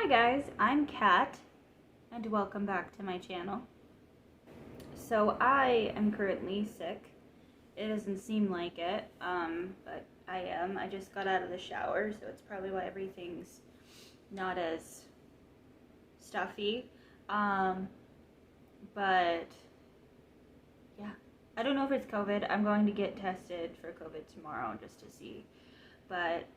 Hi guys, I'm Kat, and welcome back to my channel. So I am currently sick. It doesn't seem like it, but I am. I just got out of the shower, so it's probably why everything's not as stuffy. But yeah, I don't know if it's COVID. I'm going to get tested for COVID tomorrow just to see. But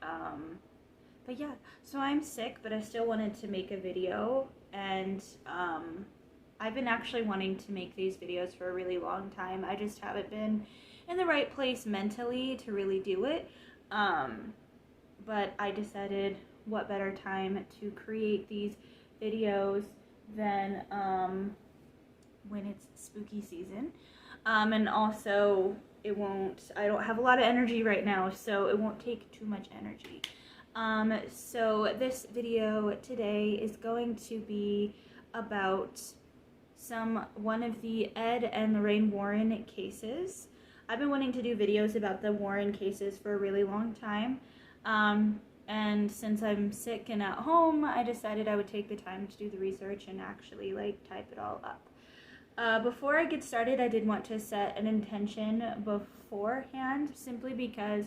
yeah, so I'm sick, but I still wanted to make a video, and I've been actually wanting to make these videos for a really long time. I just haven't been in the right place mentally to really do it. But I decided what better time to create these videos than when it's spooky season. And also I don't have a lot of energy right now, so it won't take too much energy. So this video today is going to be about one of the Ed and Lorraine Warren cases. I've been wanting to do videos about the Warren cases for a really long time. And since I'm sick and at home, I decided I would take the time to do the research and actually type it all up. Before I get started, I did want to set an intention beforehand, simply because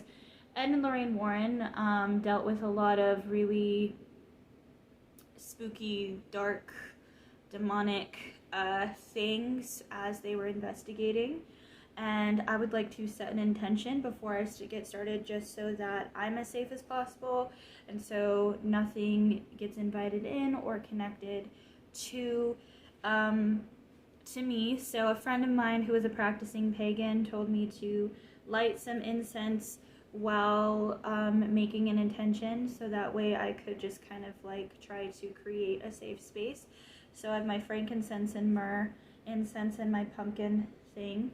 Ed and Lorraine Warren dealt with a lot of really spooky, dark, demonic things as they were investigating. And I would like to set an intention before I get started, just so that I'm as safe as possible and so nothing gets invited in or connected to me. So a friend of mine who is a practicing pagan told me to light some incense while making an intention, so that way I could just kind of try to create a safe space. So I have my frankincense and myrrh incense and my pumpkin thing.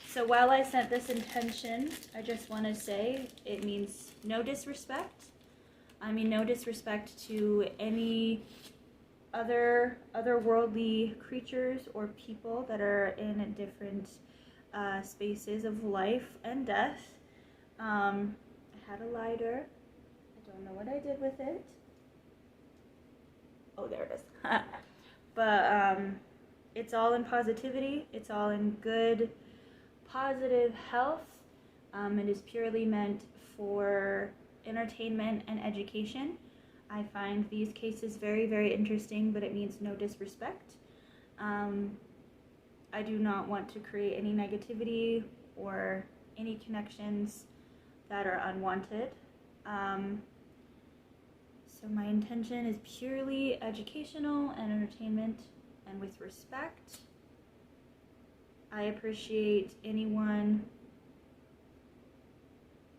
So while I set this intention, I just want to say it means no disrespect. I mean no disrespect to any otherworldly creatures or people that are in different spaces of life and death. I had a lighter. I don't know what I did with it. Oh, there it is. But it's all in positivity. It's all in good, positive health. It is purely meant for entertainment and education. I find these cases very, very interesting, but it means no disrespect. I do not want to create any negativity or any connections that are unwanted. So my intention is purely educational and entertainment and with respect. I appreciate anyone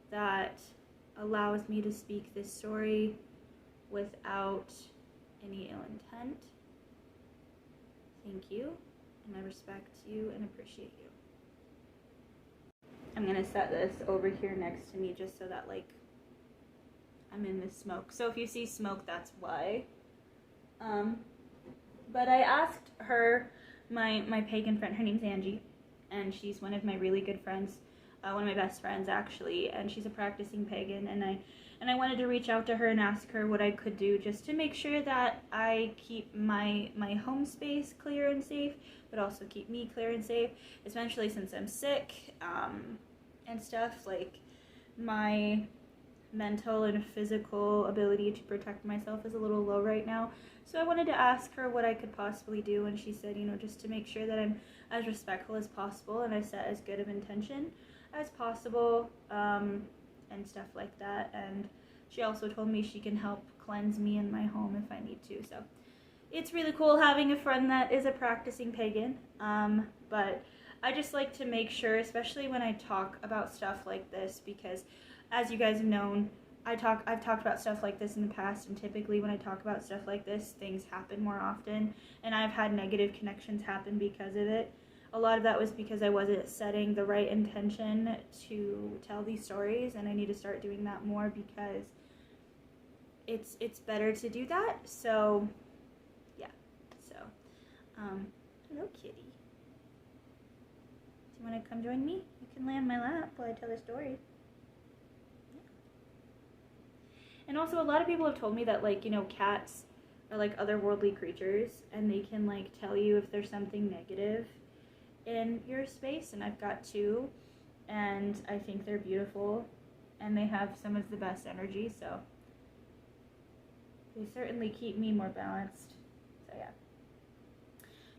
that allows me to speak this story without any ill intent. Thank you, and I respect you and appreciate you. I'm gonna set this over here next to me just so that I'm in this smoke. So if you see smoke, that's why. But I asked her, my pagan friend, her name's Angie, and she's one of my really good friends, one of my best friends actually, and she's a practicing pagan, and I wanted to reach out to her and ask her what I could do just to make sure that I keep my home space clear and safe, but also keep me clear and safe, especially since I'm sick, and stuff. My mental and physical ability to protect myself is a little low right now. So I wanted to ask her what I could possibly do, and she said, just to make sure that I'm as respectful as possible and I set as good of intention as possible, and stuff like that. And she also told me she can help cleanse me in my home if I need to. So it's really cool having a friend that is a practicing pagan. But I just like to make sure, especially when I talk about stuff like this, because as you guys have known, I've talked about stuff like this in the past, and typically when I talk about stuff like this, things happen more often, and I've had negative connections happen because of it. A lot of that was because I wasn't setting the right intention to tell these stories, and I need to start doing that more because it's better to do that. So yeah, so hello kitty. Do you want to come join me? You can lay on my lap while I tell the story. And also, a lot of people have told me that, like, you know, cats are like otherworldly creatures, and they can, like, tell you if there's something negative in your space. And I've got two, and I think they're beautiful, and they have some of the best energy, so they certainly keep me more balanced. So yeah.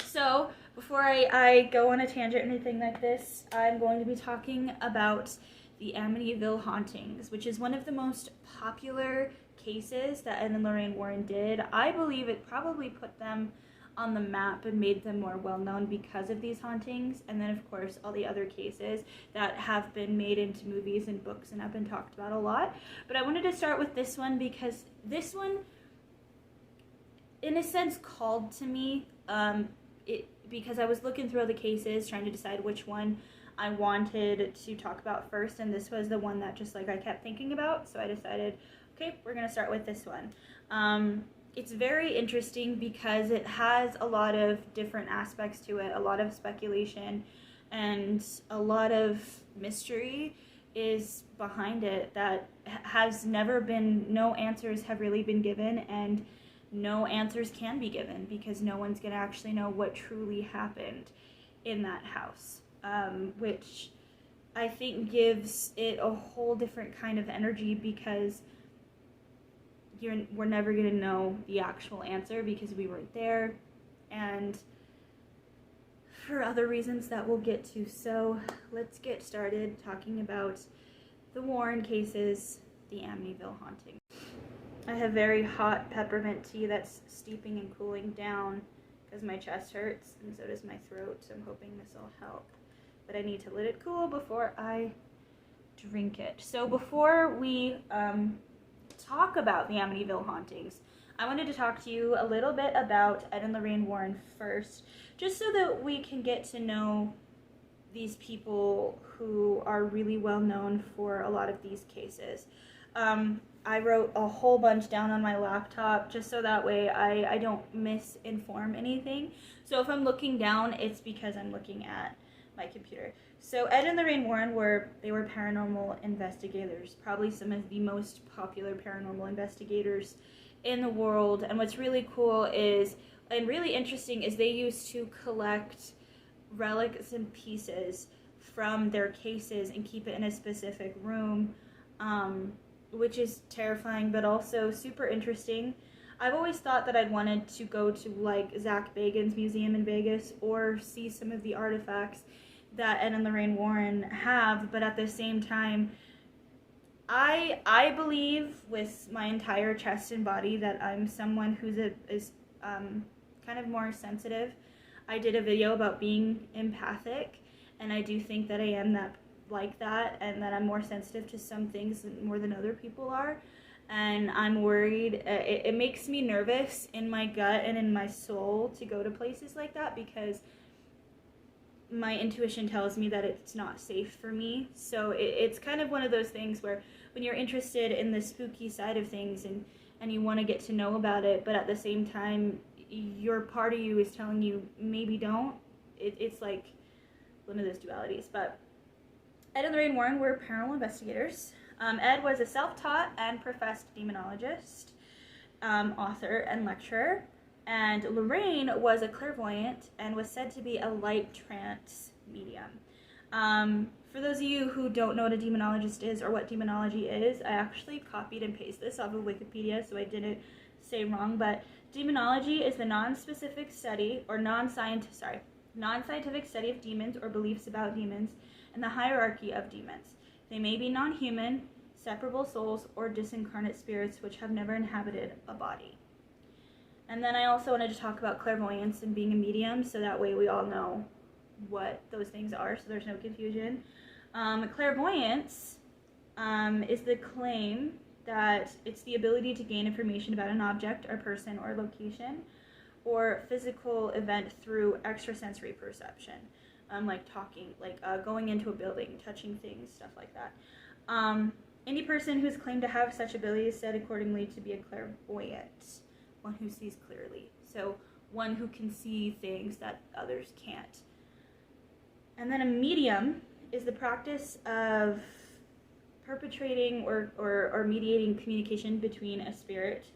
So before I go on a tangent or anything like this, I'm going to be talking about the Amityville Hauntings, which is one of the most popular cases that Ed and Lorraine Warren did. I believe it probably put them on the map and made them more well known because of these hauntings, and then of course all the other cases that have been made into movies and books and have been talked about a lot. But I wanted to start with this one because this one, in a sense, called to me. Because I was looking through all the cases trying to decide which one I wanted to talk about first, and this was the one that just like I kept thinking about, so I decided, okay, we're gonna start with this one. It's very interesting because it has a lot of different aspects to it, a lot of speculation, and a lot of mystery is behind it that has never been, no answers have really been given, and no answers can be given because no one's going to actually know what truly happened in that house, which I think gives it a whole different kind of energy because we're never going to know the actual answer because we weren't there, and for other reasons that we'll get to. So let's get started talking about the Warren cases, the Amityville Haunting. I have very hot peppermint tea that's steeping and cooling down because my chest hurts and so does my throat, so I'm hoping this will help. But I need to let it cool before I drink it. So before we talk about the Amityville Hauntings, I wanted to talk to you a little bit about Ed and Lorraine Warren first, just so that we can get to know these people who are really well known for a lot of these cases. I wrote a whole bunch down on my laptop just so that way I don't misinform anything. So if I'm looking down, it's because I'm looking at my computer. So Ed and Lorraine Warren were paranormal investigators, probably some of the most popular paranormal investigators in the world. And what's really cool is, and really interesting, is they used to collect relics and pieces from their cases and keep it in a specific room, which is terrifying but also super interesting. I've always thought that I'd wanted to go to like Zach Bagans' museum in Vegas or see some of the artifacts that Ed and Lorraine Warren have, but at the same time, I believe with my entire chest and body that I'm someone who's kind of more sensitive. I did a video about being empathic, and I do think that I am that and that I'm more sensitive to some things more than other people are, and I'm worried. It makes me nervous in my gut and in my soul to go to places like that because my intuition tells me that it's not safe for me. So it's kind of one of those things where when you're interested in the spooky side of things and you want to get to know about it, but at the same time your part of you is telling you maybe don't. It's like one of those dualities. But Ed and Lorraine Warren were paranormal investigators. Ed was a self-taught and professed demonologist, author, and lecturer. And Lorraine was a clairvoyant and was said to be a light trance medium. For those of you who don't know what a demonologist is or what demonology is, I actually copied and pasted this off of Wikipedia so I didn't say wrong, but demonology is the non-specific study or non-scientific study of demons or beliefs about demons and the hierarchy of demons. They may be non-human, separable souls, or disincarnate spirits which have never inhabited a body. And then I also wanted to talk about clairvoyance and being a medium, so that way we all know what those things are, so there's no confusion. Clairvoyance is the claim that it's the ability to gain information about an object or person or location or physical event through extrasensory perception. Like talking, like going into a building, touching things, stuff like that. Any person who's claimed to have such ability is said accordingly to be a clairvoyant, one who sees clearly. So one who can see things that others can't. And then a medium is the practice of perpetrating or mediating communication between a spirit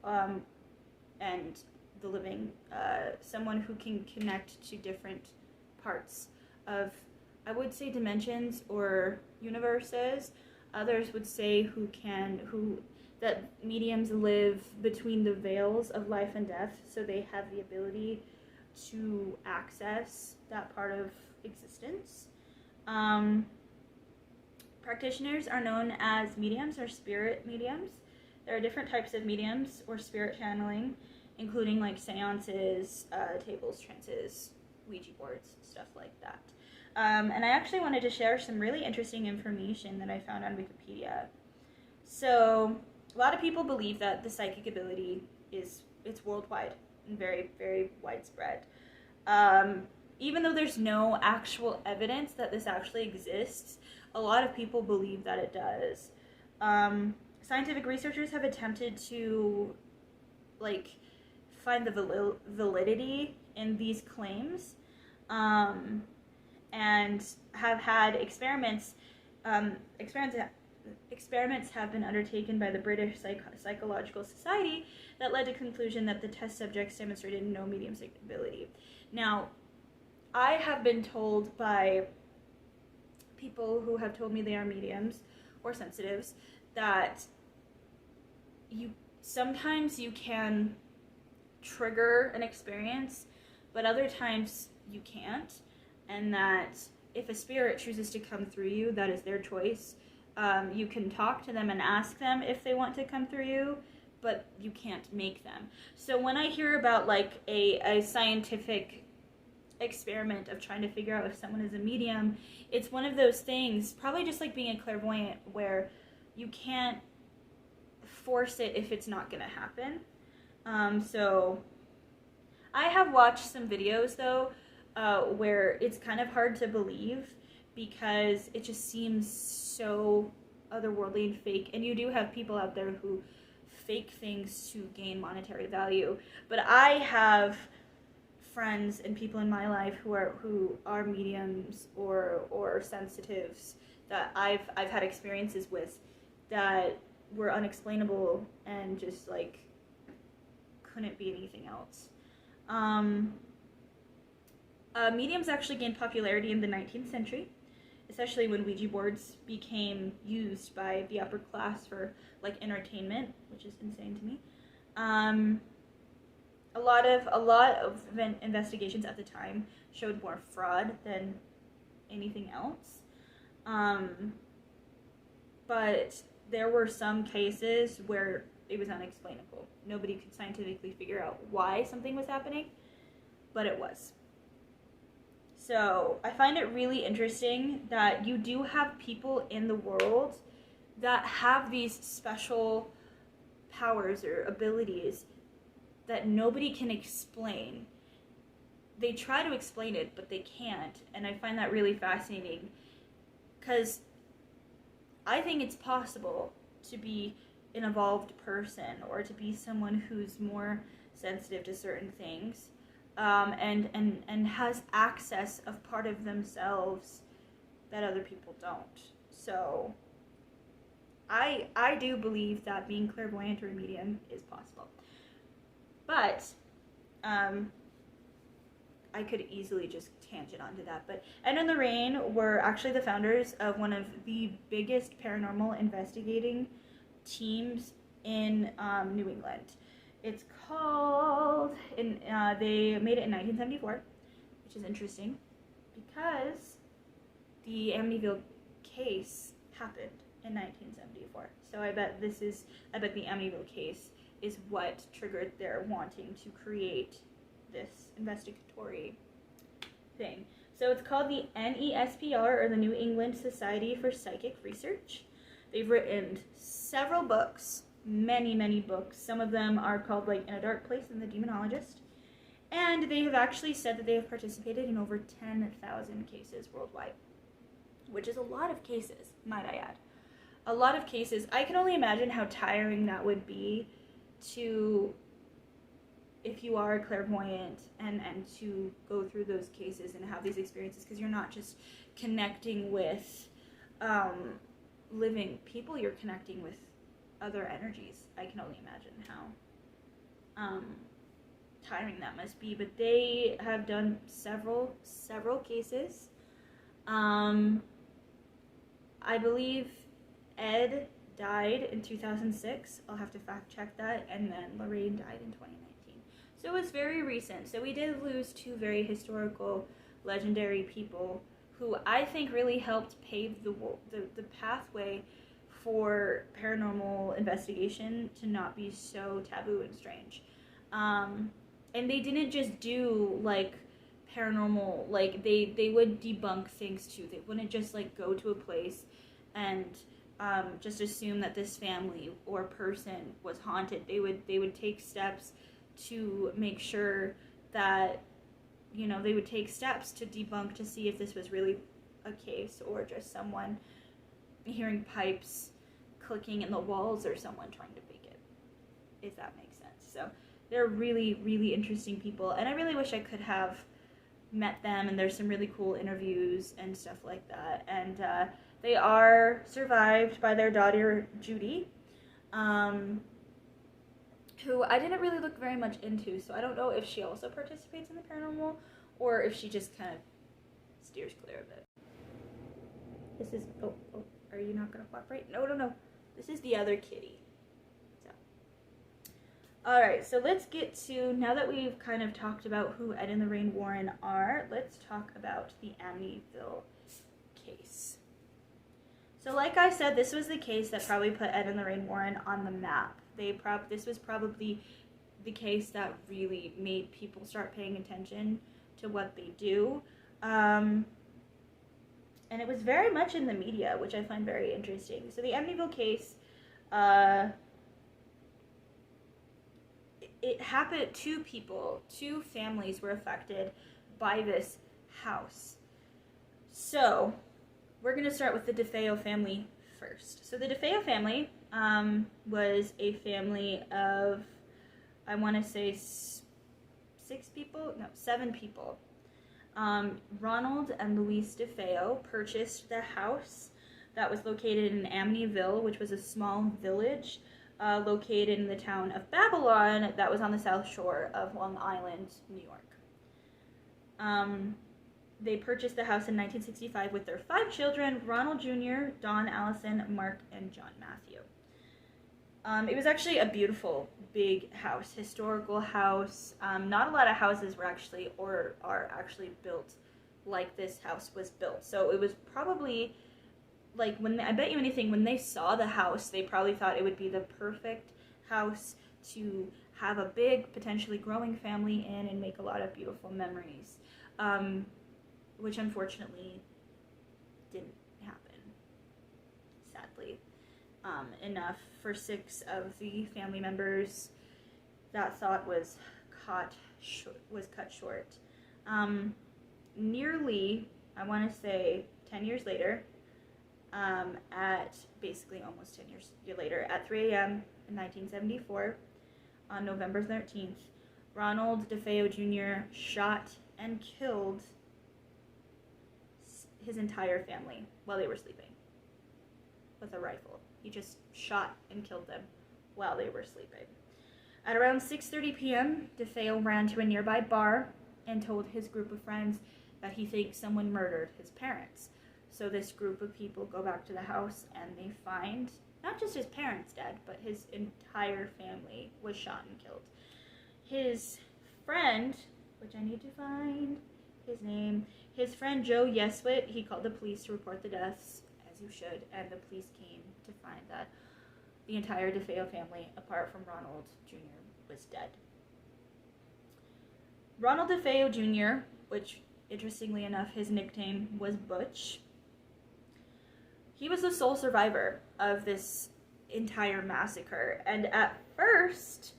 and the living, someone who can connect to different parts of, I would say, dimensions or universes. Others would say that mediums live between the veils of life and death, so they have the ability to access that part of existence. Practitioners are known as mediums or spirit mediums. There are different types of mediums or spirit channeling, including like seances, tables, trances, Ouija boards, stuff like that. And I actually wanted to share some really interesting information that I found on Wikipedia. So a lot of people believe that the psychic ability it's worldwide and very, very widespread. Even though there's no actual evidence that this actually exists, a lot of people believe that it does. Scientific researchers have attempted to find the validity in these claims, and have had experiments have been undertaken by the British Psychological Society that led to the conclusion that the test subjects demonstrated no mediumship ability. Now, I have been told by people who have told me they are mediums or sensitives that sometimes you can trigger an experience, but other times you can't, and that if a spirit chooses to come through you, that is their choice. You can talk to them and ask them if they want to come through you, but you can't make them. So when I hear about like a scientific experiment of trying to figure out if someone is a medium, it's one of those things, probably just like being a clairvoyant, where you can't force it if it's not going to happen. So I have watched some videos though where it's kind of hard to believe because it just seems so otherworldly and fake, and you do have people out there who fake things to gain monetary value. But I have friends and people in my life who are mediums or sensitives that I've had experiences with that were unexplainable and just like couldn't be anything else. Mediums actually gained popularity in the 19th century, especially when Ouija boards became used by the upper class for like entertainment, which is insane to me. A lot of investigations at the time showed more fraud than anything else. But there were some cases where it was unexplainable. Nobody could scientifically figure out why something was happening, but it was. So I find it really interesting that you do have people in the world that have these special powers or abilities that nobody can explain. They try to explain it, but they can't, and I find that really fascinating because I think it's possible to be an evolved person or to be someone who's more sensitive to certain things, and has access of part of themselves that other people don't. So I do believe that being clairvoyant or a medium is possible. But I could easily just tangent onto that. But Ed and Lorraine were actually the founders of one of the biggest paranormal investigating teams in New England. It's called, they made it in 1974, which is interesting because the Amnesville Case happened in 1974. So I bet the Amityville Case is what triggered their wanting to create this investigatory thing. So it's called the NESPR, or the New England Society for Psychic Research. They've written several books, many books. Some of them are called like In a Dark Place and The Demonologist. And they have actually said that they have participated in over 10,000 cases worldwide, which is a lot of cases, might I add. A lot of cases. I can only imagine how tiring that would be to, if you are clairvoyant, and to go through those cases and have these experiences, because you're not just connecting with living people, you're connecting with other energies. I can only imagine how tiring that must be. But they have done several cases. I believe Ed died in 2006. I'll have to fact check that. And then Lorraine died in 2019. So it was very recent. So we did lose two very historical, legendary people who I think really helped pave the pathway for paranormal investigation to not be so taboo and strange. And they didn't just do, like, paranormal, like, they would debunk things too. They wouldn't just, like, go to a place and just assume that this family or person was haunted. They would take steps to make sure that, you know, they would take steps to debunk, to see if this was really a case or just someone hearing pipes clicking in the walls or someone trying to fake it, if that makes sense. So they're really, really interesting people, and I really wish I could have met them, and there's some really cool interviews and stuff like that. And they are survived by their daughter Judy, who I didn't really look very much into, so I don't know if she also participates in the paranormal or if she just kind of steers clear of it. This is, oh, are you not going to cooperate? No. This is the other kitty. So, alright, so let's get to, now that we've kind of talked about who Ed and Lorraine Warren are, let's talk about the Amnesville Case. So like I said, this was the case that probably put Ed and Lorraine Warren on the map. This was probably the case that really made people start paying attention to what they do. And it was very much in the media, which I find very interesting. So the Amityville case, it happened, two families were affected by this house. So we're going to start with the Defeo family first. So the Defeo family was a family of, I want to say 7 people. Ronald and Louise Defeo purchased the house that was located in Amnesville, which was a small village located in the town of Babylon that was on the south shore of Long Island, New York. They purchased the house in 1965 with their 5 children, Ronald Jr., Dawn Allison, Mark, and John Matthew. It was actually a beautiful, big house, historical house. Not a lot of houses were actually, or are actually built like this house was built. So it was probably, like, I bet you anything, when they saw the house, they probably thought it would be the perfect house to have a big, potentially growing family in and make a lot of beautiful memories. Which unfortunately didn't happen, sadly. Enough for 6 of the family members. That thought was cut short. Nearly, I want to say 10 years later, at basically almost 10 years later, at 3 a.m. in 1974, on November 13th, Ronald Defeo Jr. shot and killed his entire family while they were sleeping with a rifle. He just shot and killed them while they were sleeping. At around 6:30 p.m., Defeo ran to a nearby bar and told his group of friends that he thinks someone murdered his parents. So this group of people go back to the house and they find not just his parents dead, but his entire family was shot and killed. His friend, which I need to find his name, his friend Joe Yeswit, he called the police to report the deaths, as you should, and the police came to find that the entire Defeo family, apart from Ronald Jr., was dead. Ronald Defeo Jr., which, interestingly enough, his nickname was Butch, he was the sole survivor of this entire massacre. And at first,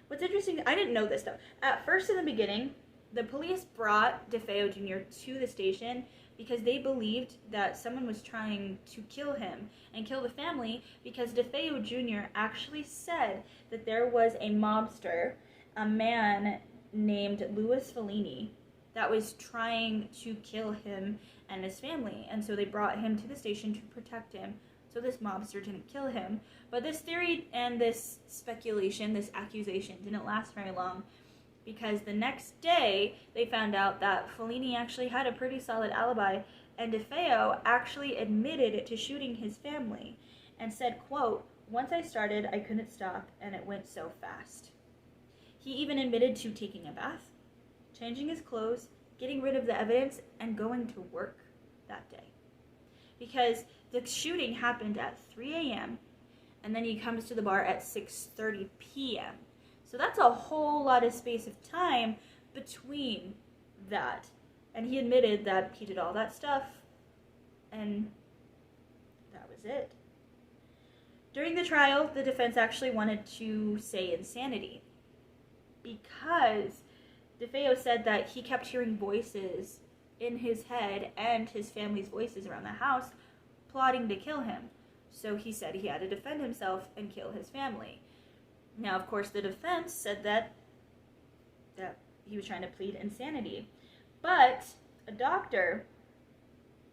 what's interesting, I didn't know this though, at first in the beginning, the police brought Defeo Jr. to the station because they believed that someone was trying to kill him and kill the family, because Defeo Jr. actually said that there was a mobster, a man named Louis Fellini, that was trying to kill him and his family. And so they brought him to the station to protect him, so this mobster didn't kill him. But this theory and this speculation, this accusation, didn't last very long, because the next day they found out that Fellini actually had a pretty solid alibi, and Defeo actually admitted to shooting his family and said, quote, "Once I started, I couldn't stop, and it went so fast." He even admitted to taking a bath, changing his clothes, getting rid of the evidence, and going to work that day. Because the shooting happened at 3 a.m., and then he comes to the bar at 6:30 p.m. So that's a whole lot of space of time between that. And he admitted that he did all that stuff, and that was it. During the trial, the defense actually wanted to say insanity, because Defeo said that he kept hearing voices in his head and his family's voices around the house plotting to kill him. So he said he had to defend himself and kill his family. Now, of course, the defense said that he was trying to plead insanity. But a doctor,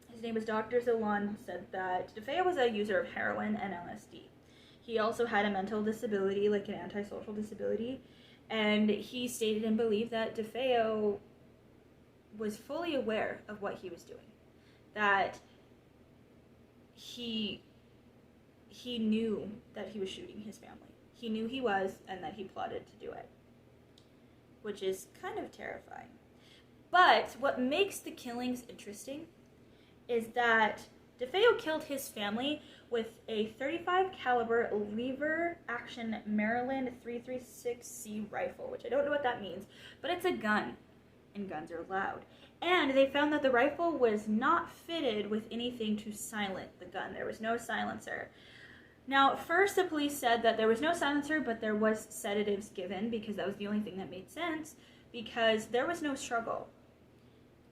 his name was Dr. Zalon, said that Defeo was a user of heroin and LSD. He also had a mental disability, like an antisocial disability, and he stated and believed that Defeo was fully aware of what he was doing, that he knew that he was shooting his family. He knew he was, and that he plotted to do it, which is kind of terrifying. But what makes the killings interesting is that Defeo killed his family with a .35 caliber lever action Maryland 336C rifle, which I don't know what that means, but it's a gun, and guns are loud. And they found that the rifle was not fitted with anything to silence the gun. There was no silencer. Now, at first the police said that there was no silencer, but there was sedatives given, because that was the only thing that made sense, because there was no struggle.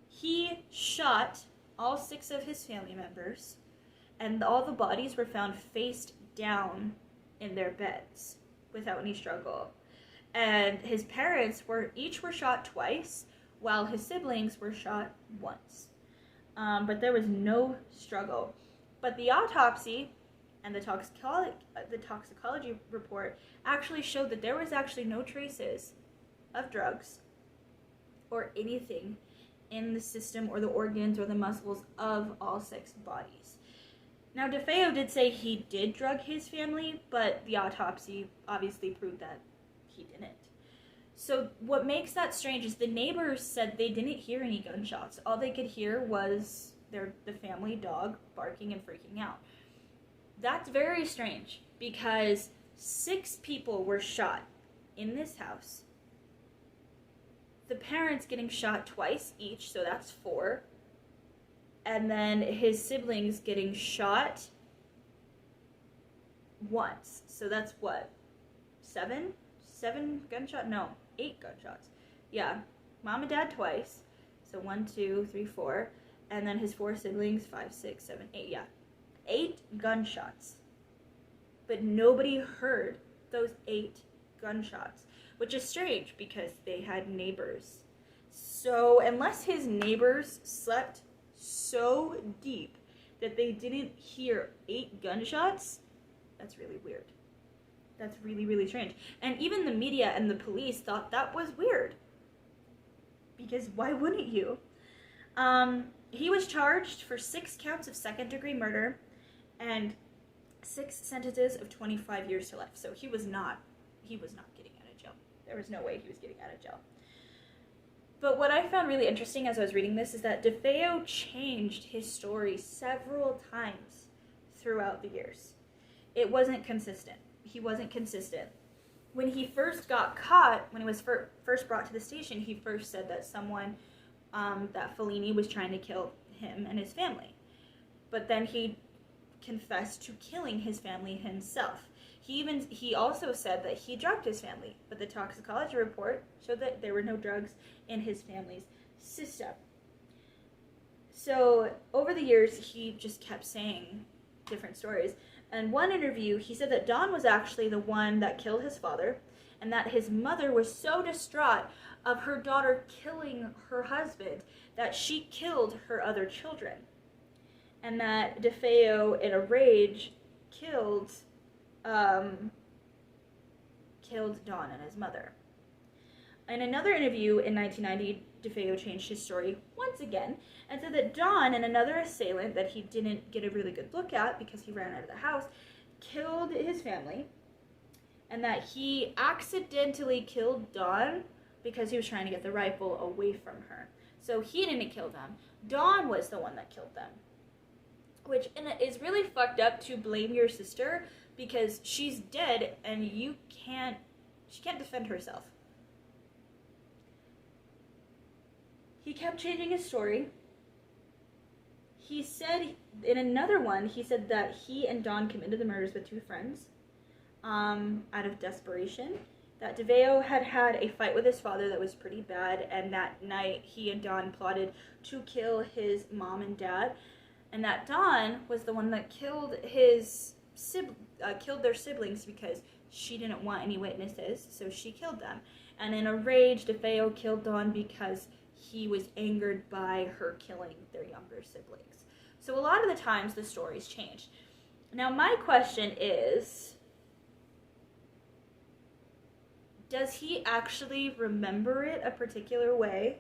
He shot all 6 of his family members, and all the bodies were found face down in their beds without any struggle. And his parents were shot twice, while his siblings were shot once. But there was no struggle. But the autopsy and the toxicology report actually showed that there was actually no traces of drugs or anything in the system or the organs or the muscles of all 6 bodies. Now, Defeo did say he did drug his family, but the autopsy obviously proved that he didn't. So what makes that strange is the neighbors said they didn't hear any gunshots. All they could hear was the family dog barking and freaking out. That's very strange, because 6 people were shot in this house. The parents getting shot twice each, so that's 4. And then his siblings getting shot once. So that's what? 7? 7 gunshots? No, 8 gunshots. Yeah, mom and dad twice. So 1, 2, 3, 4. And then his 4 siblings, 5, 6, 7, 8. Yeah, 8 gunshots. But nobody heard those 8 gunshots, which is strange because they had neighbors. So unless his neighbors slept so deep that they didn't hear 8 gunshots, that's really weird. That's really, really strange. And even the media and the police thought that was weird, because why wouldn't you? He was charged for 6 counts of second-degree murder and 6 sentences of 25 years to life. So he was not getting out of jail. There was no way he was getting out of jail. But what I found really interesting as I was reading this is that Defeo changed his story several times throughout the years. It wasn't consistent. He wasn't consistent. When he first got caught, when he was first brought to the station, he first said that that Fellini was trying to kill him and his family. But then he confessed to killing his family himself. He also said that he drugged his family, but the toxicology report showed that there were no drugs in his family's system. So over the years, he just kept saying different stories. In one interview, he said that Don was actually the one that killed his father, and that his mother was so distraught of her daughter killing her husband that she killed her other children. And that Defeo, in a rage, killed Don and his mother. In another interview in 1990, Defeo changed his story once again and said that Don and another assailant that he didn't get a really good look at because he ran out of the house killed his family, and that he accidentally killed Don because he was trying to get the rifle away from her. So he didn't kill them. Don was the one that killed them. Which is really fucked up to blame your sister because she's dead and she can't defend herself. He kept changing his story. He said, in another one, he said that he and Don committed the murders with two friends out of desperation. That Defeo had a fight with his father that was pretty bad, and that night he and Don plotted to kill his mom and dad, and that Don was the one that killed killed their siblings because she didn't want any witnesses, so she killed them. And in a rage, Defeo killed Don because he was angered by her killing their younger siblings. So a lot of the times the stories change. Now my question is, does he actually remember it a particular way?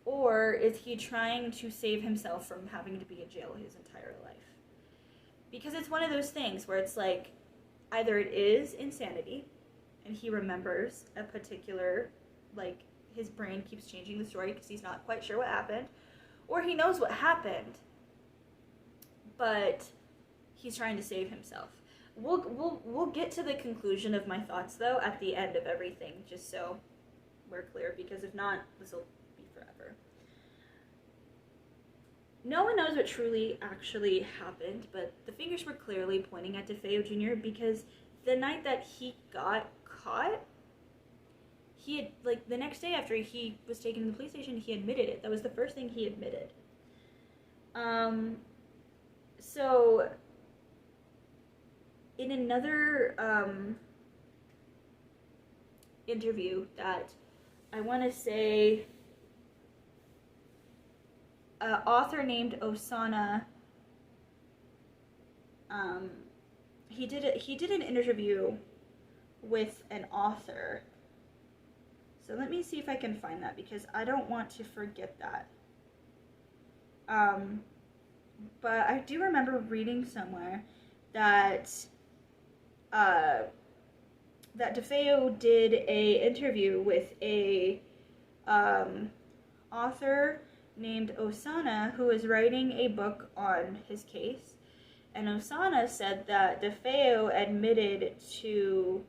Or is he trying to save himself from having to be in jail his entire life? Because it's one of those things where it's like, either it is insanity and he remembers a particular, like, his brain keeps changing the story because he's not quite sure what happened, or he knows what happened, but he's trying to save himself. We'll get to the conclusion of my thoughts, though, at the end of everything, just so we're clear, because if not, this will be forever. No one knows what truly actually happened, but the fingers were clearly pointing at Defeo Jr. because the night that he got caught, he had, like, the next day after he was taken to the police station, he admitted it. That was the first thing he admitted. So, in another interview that I want to say, an author named Osana, he did an interview with an author. So let me see if I can find that because I don't want to forget that. But I do remember reading somewhere that that Defeo did a interview with a author named Osana who is writing a book on his case. And Osana said that Defeo admitted to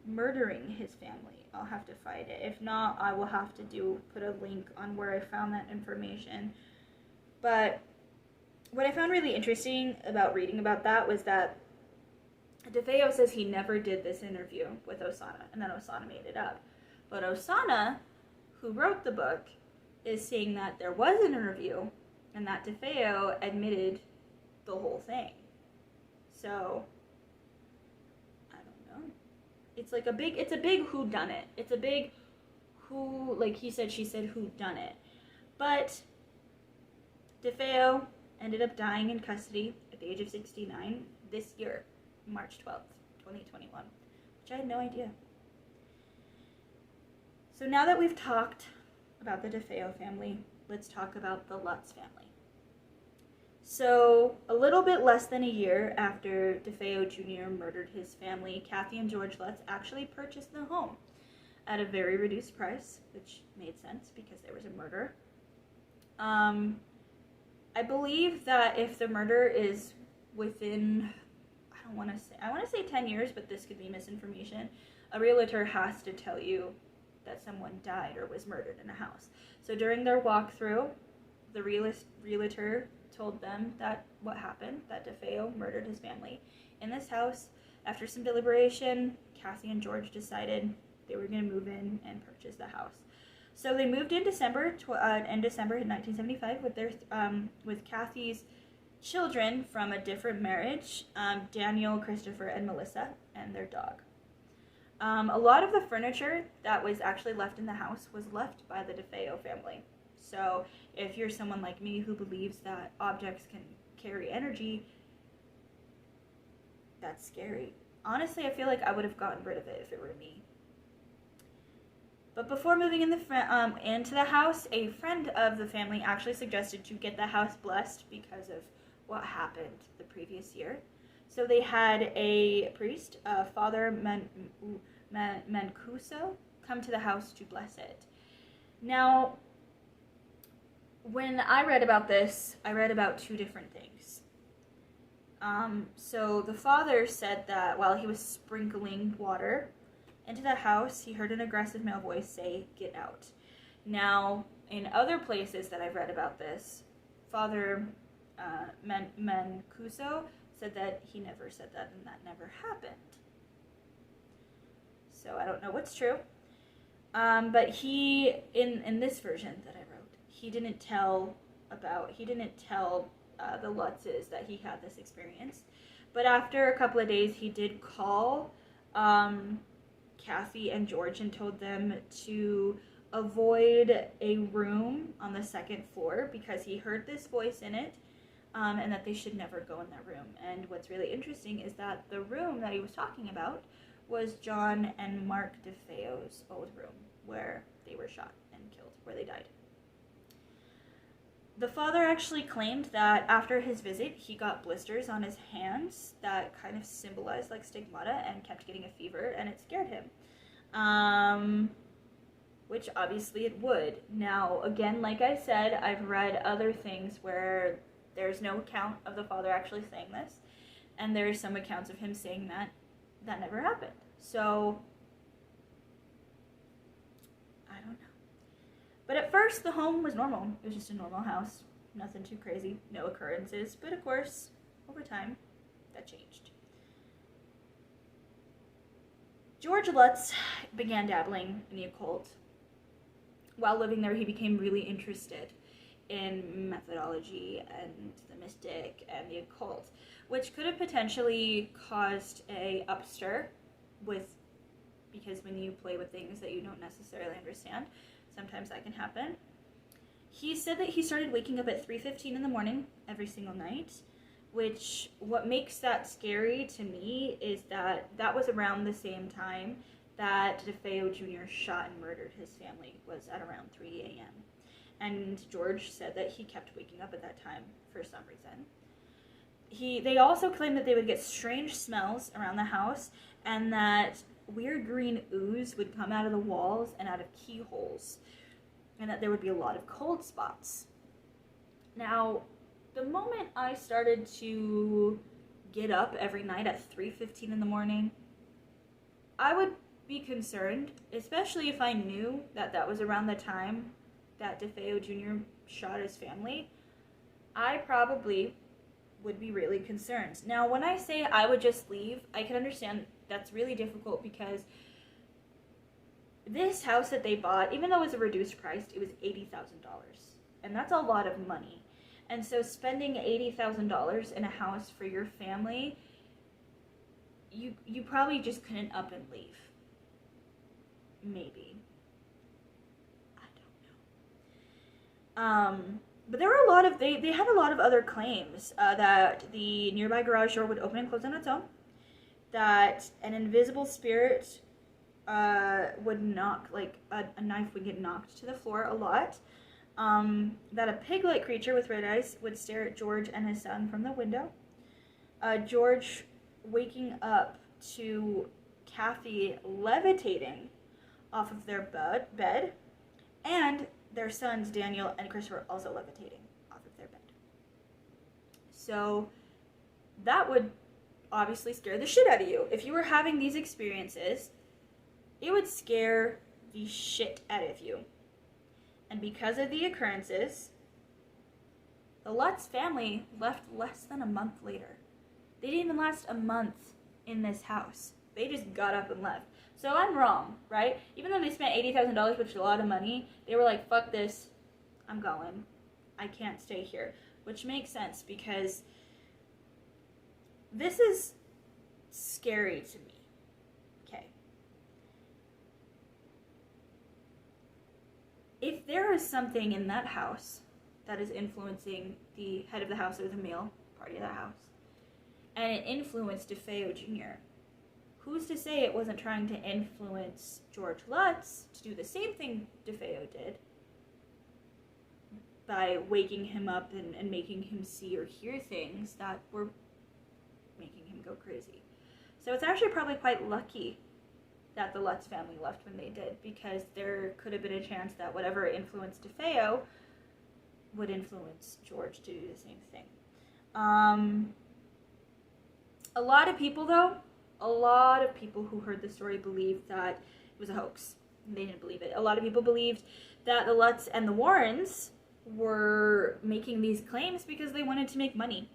murdering his family. I'll have to find it. If not, I will have to put a link on where I found that information. But what I found really interesting about reading about that was that Defeo says he never did this interview with Osana, and then Osana made it up. But Osana, who wrote the book, is saying that there was an interview, and that Defeo admitted the whole thing. So, I don't know. It's like a big whodunit. It's a big who, like he said, she said, who done it. But Defeo ended up dying in custody at the age of 69 this year, March 12th, 2021, which I had no idea. So now that we've talked about the Defeo family, let's talk about the Lutz family. So, a little bit less than a year after Defeo Jr. murdered his family, Kathy and George Lutz actually purchased the home at a very reduced price, which made sense because there was a murder. I believe that if the murder is within, I want to say 10 years, but this could be misinformation, a realtor has to tell you that someone died or was murdered in a house. So during their walkthrough, the realtor told them that what happened, that Defeo murdered his family in this house. After some deliberation, Kathy and George decided they were going to move in and purchase the house. So they moved in December in 1975 with Kathy's children from a different marriage, Daniel, Christopher, and Melissa, and their dog. A lot of the furniture that was actually left in the house was left by the Defeo family. So if you're someone like me who believes that objects can carry energy, that's scary. Honestly, I feel like I would have gotten rid of it if it were me. But before moving into the house, a friend of the family actually suggested to get the house blessed because of what happened the previous year. So they had a priest, Father Mancuso, come to the house to bless it. Now, when I read about this, I read about two different things. So the father said that while he was sprinkling water into the house, he heard an aggressive male voice say, "Get out." Now, in other places that I've read about this, Father Mancuso said that he never said that and that never happened. So I don't know what's true. But he, in this version that I wrote, he didn't tell the Lutzes that he had this experience. But after a couple of days, he did call Kathy and George and told them to avoid a room on the second floor because he heard this voice in it, and that they should never go in that room. And what's really interesting is that the room that he was talking about was John and Mark Defeo's old room where they were shot and killed, where they died. The father actually claimed that after his visit, he got blisters on his hands that kind of symbolized like stigmata and kept getting a fever, and it scared him. Which obviously it would. Now, again, like I said, I've read other things where there's no account of the father actually saying this, and there's some accounts of him saying that that never happened. So, I don't know. But at first, the home was normal. It was just a normal house. Nothing too crazy. No occurrences. But of course, over time, that changed. George Lutz began dabbling in the occult. While living there, he became really interested in methodology and the mystic and the occult, which could have potentially caused a upstir because when you play with things that you don't necessarily understand, sometimes that can happen. He said that he started waking up at 3:15 in the morning every single night, which what makes that scary to me is that that was around the same time that Defeo Jr. shot and murdered his family, was at around 3 a.m. And George said that he kept waking up at that time for some reason. They also claimed that they would get strange smells around the house and that weird green ooze would come out of the walls and out of keyholes, and that there would be a lot of cold spots. Now, the moment I started to get up every night at 3:15 in the morning, I would be concerned, especially if I knew that that was around the time that Defeo Jr. shot his family. I probably would be really concerned. Now, when I say I would just leave, I can understand that's really difficult because this house that they bought, even though it was a reduced price, it was $80,000. And that's a lot of money. And so spending $80,000 in a house for your family, you probably just couldn't up and leave. Maybe. I don't know. But there were a lot of, they had a lot of other claims that the nearby garage door would open and close on its own, that an invisible spirit would knock, like a knife would get knocked to the floor a lot, that a pig-like creature with red eyes would stare at George and his son from the window, George waking up to Kathy levitating off of their bed, and their sons Daniel and Christopher also levitating off of their bed. So that would obviously scare the shit out of you. If you were having these experiences, it would scare the shit out of you. And because of the occurrences, the Lutz family left less than a month later. They didn't even last a month in this house. They just got up and left. So I'm wrong, right? Even though they spent $80,000, which is a lot of money, they were like, fuck this, I'm going. I can't stay here. Which makes sense because this is scary to me. Okay. if there is something in that house that is influencing the head of the house or the male party of that house, and it influenced Defeo Jr., who's to say it wasn't trying to influence George Lutz to do the same thing Defeo did by waking him up and making him see or hear things that were making him go crazy. So it's actually probably quite lucky that the Lutz family left when they did, because there could have been a chance that whatever influenced Defeo would influence George to do the same thing. A lot of people, though, who heard the story believed that it was a hoax. They didn't believe it. A lot of people believed that the Lutz and the Warrens were making these claims because they wanted to make money,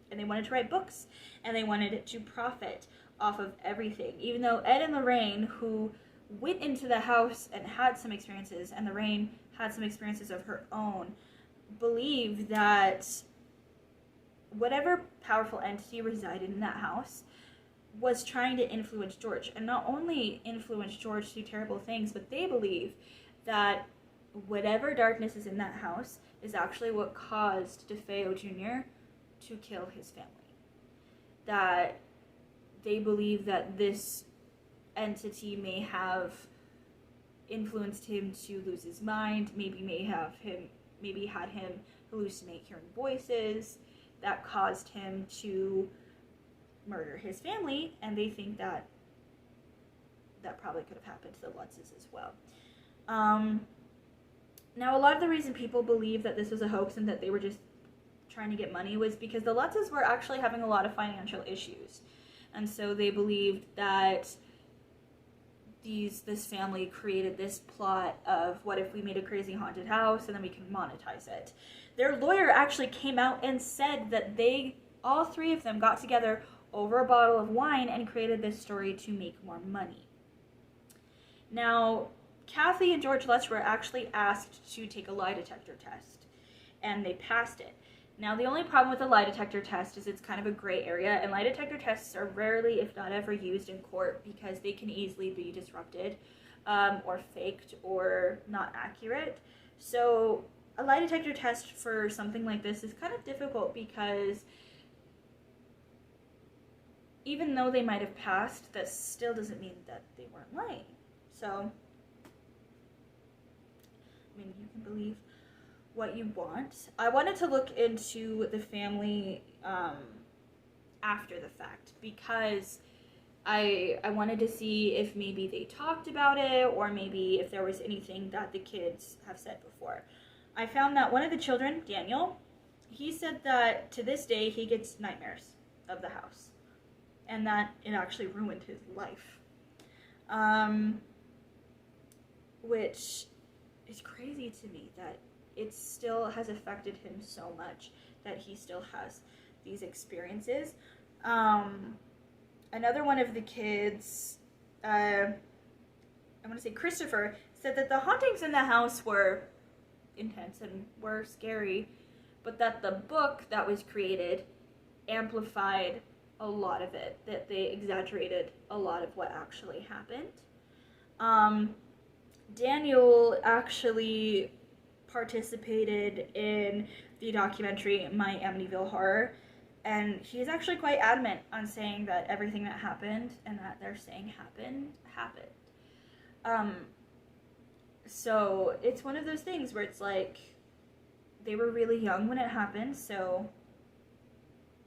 and they wanted to write books, and they wanted to profit off of everything. Even though Ed and Lorraine, who went into the house and had some experiences, and Lorraine had some experiences of her own, believe that whatever powerful entity resided in that house was trying to influence George, and not only influence George to do terrible things, but they believe that whatever darkness is in that house is actually what caused Defeo Jr. to kill his family. That they believe that this entity may have influenced him to lose his mind, maybe had him hallucinate hearing voices that caused him to murder his family, and they think that probably could have happened to the Lutzes as well. Now, a lot of the reason people believe that this was a hoax and that they were just trying to get money was because the Lutzes were actually having a lot of financial issues. And so they believed that this family created this plot of, what if we made a crazy haunted house and then we can monetize it. Their lawyer actually came out and said that all three of them got together over a bottle of wine and created this story to make more money. Now, Kathy and George Lutz were actually asked to take a lie detector test, and they passed it. Now, the only problem with the lie detector test is it's kind of a gray area, and lie detector tests are rarely, if not ever, used in court because they can easily be disrupted or faked or not accurate. So a lie detector test for something like this is kind of difficult because even though they might have passed, that still doesn't mean that they weren't lying. So, I mean, you can believe what you want. I wanted to look into the family after the fact because I wanted to see if maybe they talked about it or maybe if there was anything that the kids have said before. I found that one of the children, Daniel, he said that to this day he gets nightmares of the house and that it actually ruined his life. Which is crazy to me that it still has affected him so much that he still has these experiences. Another one of the kids, I want to say Christopher, said that the hauntings in the house were intense and were scary, but that the book that was created amplified a lot of it, that they exaggerated a lot of what actually happened. Daniel actually participated in the documentary My Amityville Horror, and he's actually quite adamant on saying that everything that happened and that they're saying happened. So it's one of those things where it's like they were really young when it happened, so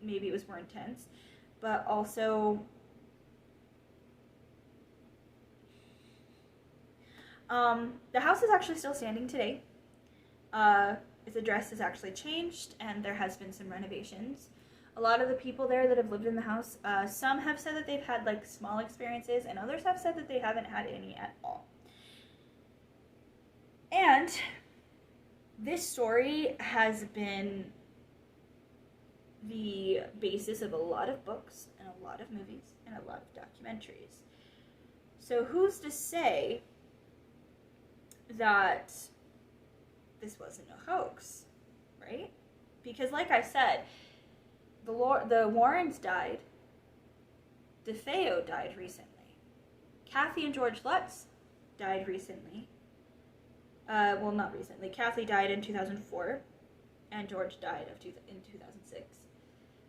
maybe it was more intense, but also the house is actually still standing today. Its address has actually changed, and there has been some renovations. A lot of the people there that have lived in the house, some have said that they've had like small experiences, and others have said that they haven't had any at all. And this story has been the basis of a lot of books and a lot of movies and a lot of documentaries. So who's to say that this wasn't a hoax, right? Because like I said, the Warrens died, Defeo died recently, Kathy and George Lutz died recently, Well, not recently. Kathy died in 2004, and George died in 2006.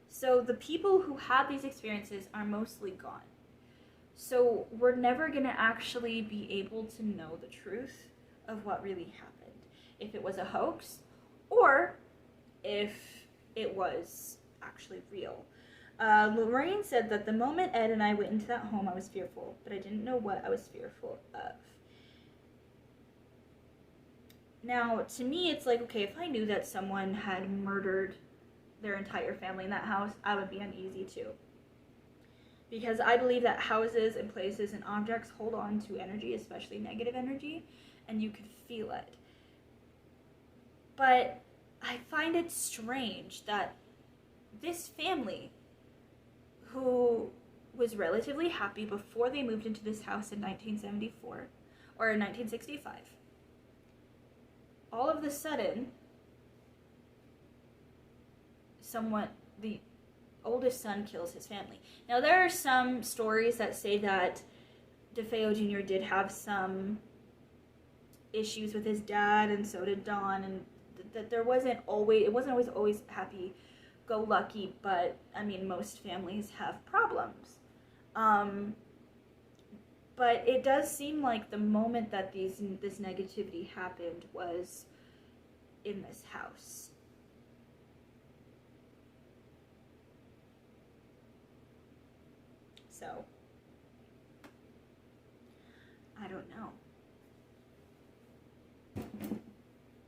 So the people who had these experiences are mostly gone. So we're never going to actually be able to know the truth of what really happened. If it was a hoax, or if it was actually real. Lorraine said that the moment Ed and I went into that home, I was fearful, but I didn't know what I was fearful of. Now, to me, it's like, okay, if I knew that someone had murdered their entire family in that house, I would be uneasy too. Because I believe that houses and places and objects hold on to energy, especially negative energy, and you could feel it. But I find it strange that this family, who was relatively happy before they moved into this house in 1974, or in 1965, all of a sudden, the oldest son kills his family. Now, there are some stories that say that Defeo Jr. did have some issues with his dad, and so did Don, and that it wasn't always happy-go-lucky, but, I mean, most families have problems. But it does seem like the moment that this negativity happened was in this house. So, I don't know.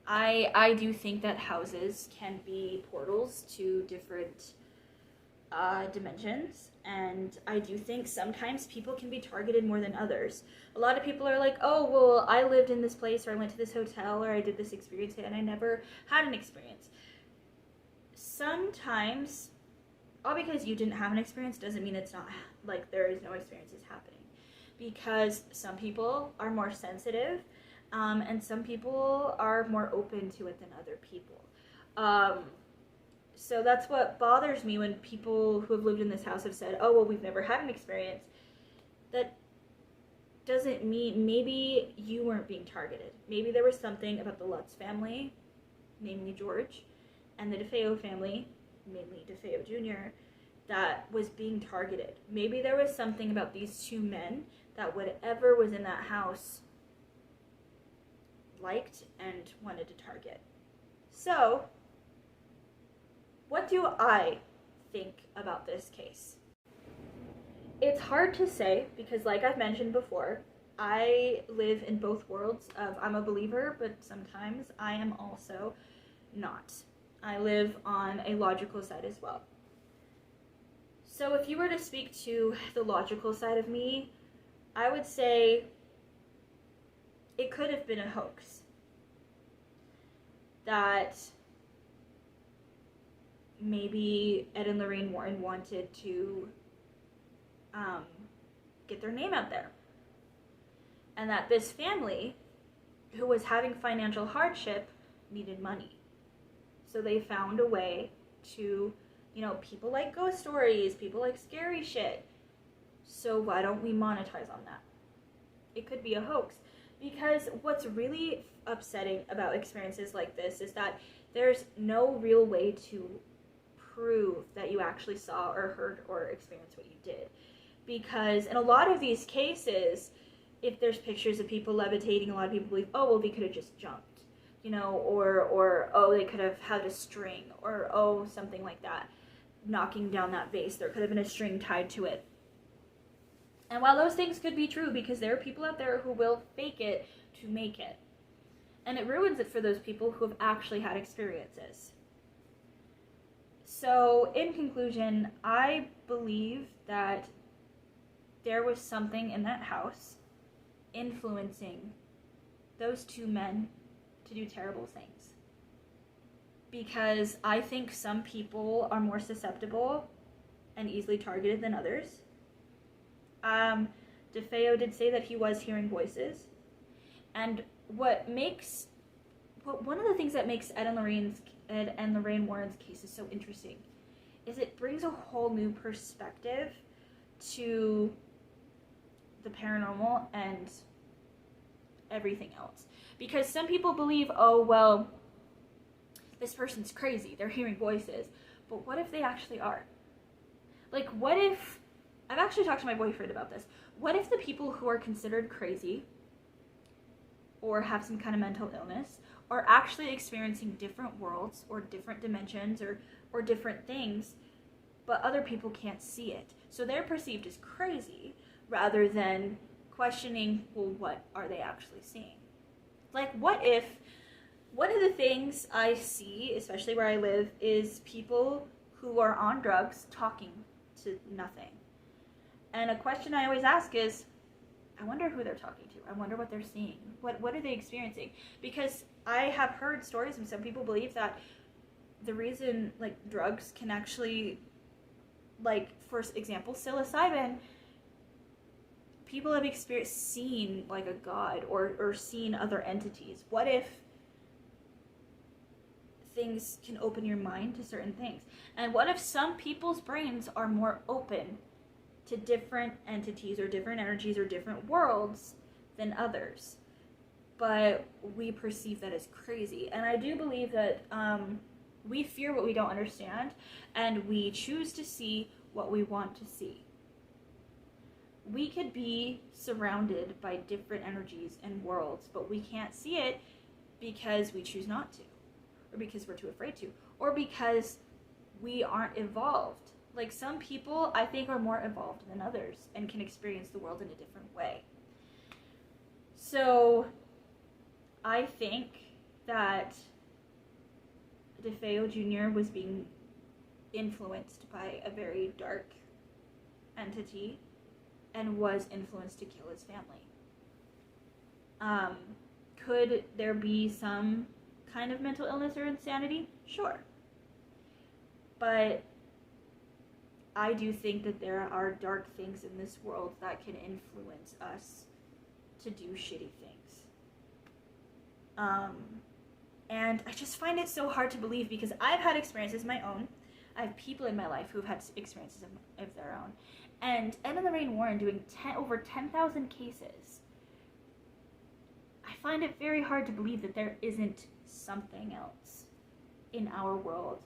I do think that houses can be portals to different dimensions, and I do think sometimes people can be targeted more than others. A lot of people are like, oh, well, I lived in this place, or I went to this hotel, or I did this experience, and I never had an experience. Sometimes, all because you didn't have an experience doesn't mean it's not, like, there is no experiences happening. Because some people are more sensitive, and some people are more open to it than other people. So that's what bothers me when people who have lived in this house have said, oh, well, we've never had an experience. That doesn't mean, maybe you weren't being targeted. Maybe there was something about the Lutz family, namely George, and the Defeo family, mainly Defeo Jr., that was being targeted. Maybe there was something about these two men that whatever was in that house liked and wanted to target. So, what do I think about this case? It's hard to say because, like I've mentioned before, I live in both worlds of I'm a believer, but sometimes I am also not. I live on a logical side as well. So if you were to speak to the logical side of me, I would say it could have been a hoax. That maybe Ed and Lorraine Warren wanted to get their name out there. And that this family, who was having financial hardship, needed money. So they found a way to, people like ghost stories, people like scary shit. So why don't we monetize on that? It could be a hoax. Because what's really upsetting about experiences like this is that there's no real way to prove that you actually saw or heard or experienced what you did. Because in a lot of these cases, if there's pictures of people levitating, a lot of people believe, oh, well, they could have just jumped, or oh, they could have had a string, or oh, something like that, knocking down that vase. There could have been a string tied to it. And while those things could be true, because there are people out there who will fake it to make it. And it ruins it for those people who have actually had experiences. So, in conclusion, I believe that there was something in that house influencing those two men to do terrible things. Because I think some people are more susceptible and easily targeted than others. Defeo did say that he was hearing voices. And one of the things that makes Ed and Lorraine Warren's cases so interesting is it brings a whole new perspective to the paranormal and everything else. Because some people believe, oh, well, this person's crazy, they're hearing voices. But what if they actually are? Like, what if, I've actually talked to my boyfriend about this, what if the people who are considered crazy or have some kind of mental illness are actually experiencing different worlds or different dimensions or different things, but other people can't see it? So they're perceived as crazy rather than questioning, well, what are they actually seeing? Like, what if one of the things I see, especially where I live, is people who are on drugs talking to nothing. And a question I always ask is, I wonder who they're talking to. I wonder what they're seeing. What are they experiencing? Because I have heard stories, and some people believe that the reason, like, drugs can actually, like, for example, psilocybin, people have seen, like, a god or seen other entities. What if things can open your mind to certain things? And what if some people's brains are more open to different entities or different energies or different worlds than others, but we perceive that as crazy? And I do believe that we fear what we don't understand, and we choose to see what we want to see. We could be surrounded by different energies and worlds, but we can't see it because we choose not to, or because we're too afraid to, or because we aren't evolved. Like, some people, I think, are more evolved than others and can experience the world in a different way. So I think that Defeo Jr. was being influenced by a very dark entity and was influenced to kill his family. Could there be some kind of mental illness or insanity? Sure. But I do think that there are dark things in this world that can influence us to do shitty things. And I just find it so hard to believe, because I've had experiences of my own. I have people in my life who've had experiences of their own. And Ed and Lorraine Warren doing over 10,000 cases. I find it very hard to believe that there isn't something else in our world.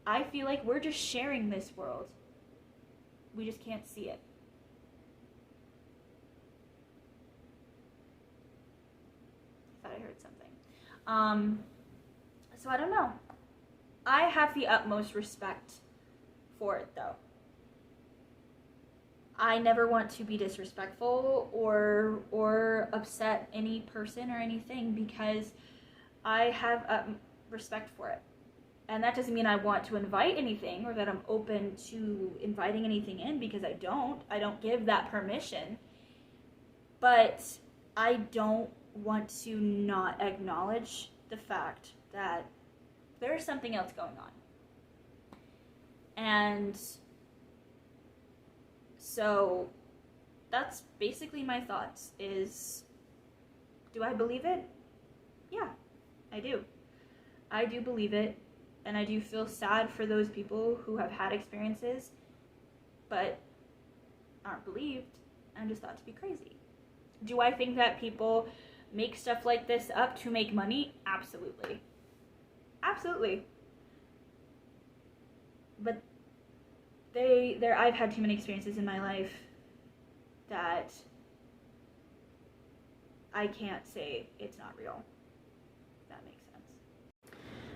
I feel like we're just sharing this world. We just can't see it. I thought I heard something. So I don't know. I have the utmost respect for it, though. I never want to be disrespectful or upset any person or anything, because I have respect for it. And that doesn't mean I want to invite anything or that I'm open to inviting anything in, because I don't give that permission. But I don't want to not acknowledge the fact that there's something else going on. And so that's basically my thoughts is, do I believe it? Yeah, I do. I do believe it. And I do feel sad for those people who have had experiences but aren't believed and just thought to be crazy. Do I think that people make stuff like this up to make money? Absolutely. Absolutely. But I've had too many experiences in my life that I can't say it's not real. If that makes sense.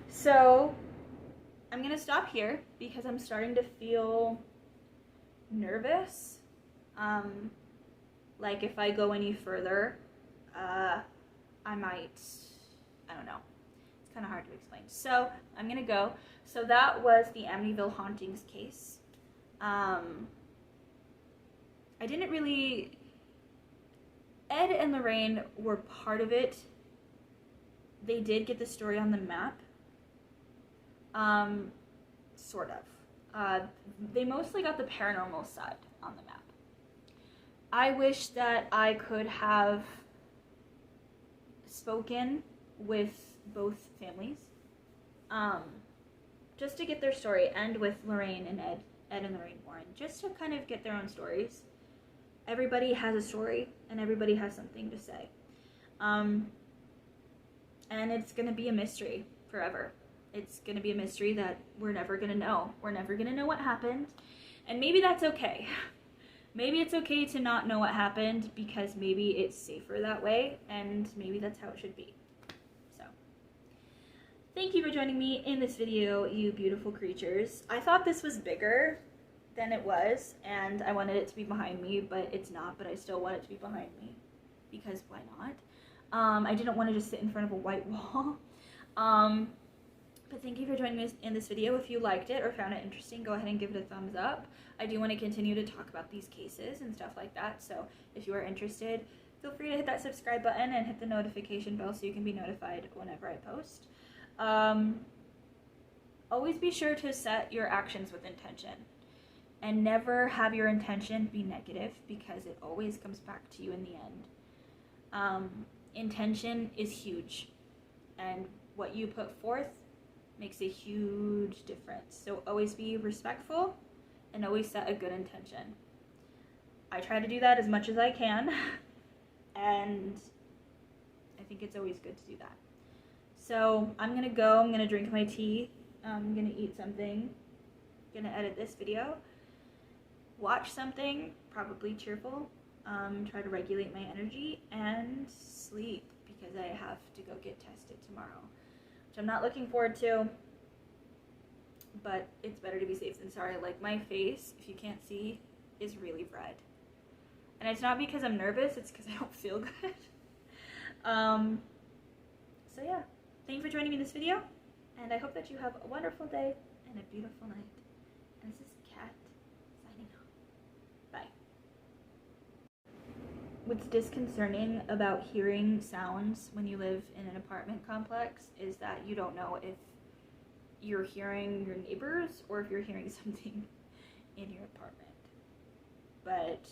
So I'm gonna stop here because I'm starting to feel nervous. Like, if I go any further, I might, I don't know. It's kind of hard to explain. So I'm gonna go. So that was the Amityville Hauntings case. I didn't really, Ed and Lorraine were part of it. They did get the story on the map. Sort of. They mostly got the paranormal side on the map. I wish that I could have spoken with both families, just to get their story, and with Lorraine and Ed and Lorraine Warren, just to kind of get their own stories. Everybody has a story, and everybody has something to say. And it's going to be a mystery forever. It's going to be a mystery that we're never going to know. We're never going to know what happened. And maybe that's okay. Maybe it's okay to not know what happened because maybe it's safer that way, and maybe that's how it should be. So, thank you for joining me in this video, you beautiful creatures. I thought this was bigger than it was, and I wanted it to be behind me, but it's not, but I still want it to be behind me, because why not? I didn't want to just sit in front of a white wall. But thank you for joining me in this video. If you liked it or found it interesting, go ahead and give it a thumbs up. I do want to continue to talk about these cases and stuff like that, so if you are interested, feel free to hit that subscribe button and hit the notification bell so you can be notified whenever I post. Always be sure to set your actions with intention, and never have your intention be negative, because it always comes back to you in the end. Intention is huge, and what you put forth makes a huge difference. So always be respectful and always set a good intention. I try to do that as much as I can, and I think it's always good to do that. So I'm gonna go, I'm gonna drink my tea, I'm gonna eat something, I'm gonna edit this video, watch something, probably cheerful, try to regulate my energy, and sleep, because I have to go get tested tomorrow, which I'm not looking forward to, but it's better to be safe than sorry. Like, my face, if you can't see, is really red. And it's not because I'm nervous, it's because I don't feel good. So yeah, thank you for joining me in this video, and I hope that you have a wonderful day and a beautiful night. And this is Kat, signing off. Bye. What's disconcerting about hearing sounds when you live in an apartment complex is that you don't know if you're hearing your neighbors or if you're hearing something in your apartment. But